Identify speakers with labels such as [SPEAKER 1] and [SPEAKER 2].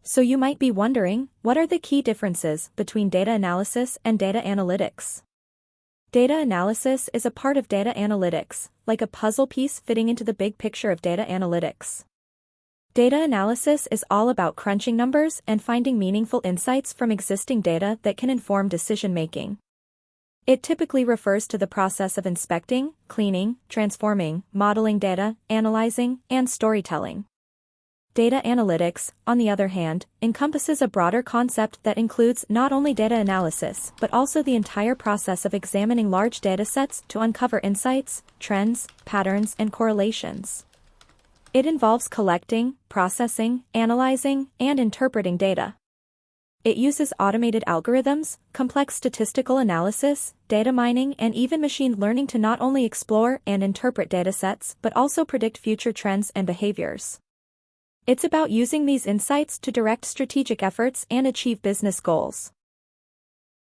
[SPEAKER 1] So you might be wondering, what are the key differences between data analysis and data analytics? Data analysis is a part of data analytics, like a puzzle piece fitting into the big picture of data analytics. Data analysis is all about crunching numbers and finding meaningful insights from existing data that can inform decision-making. It typically refers to the process of inspecting, cleaning, transforming, modeling data, analyzing, and storytelling. Data analytics, on the other hand, encompasses a broader concept that includes not only data analysis but also the entire process of examining large datasets to uncover insights, trends, patterns, and correlations. It involves collecting, processing, analyzing, and interpreting data. It uses automated algorithms, complex statistical analysis, data mining, and even machine learning to not only explore and interpret datasets but also predict future trends and behaviors. It's about using these insights to direct strategic efforts and achieve business goals.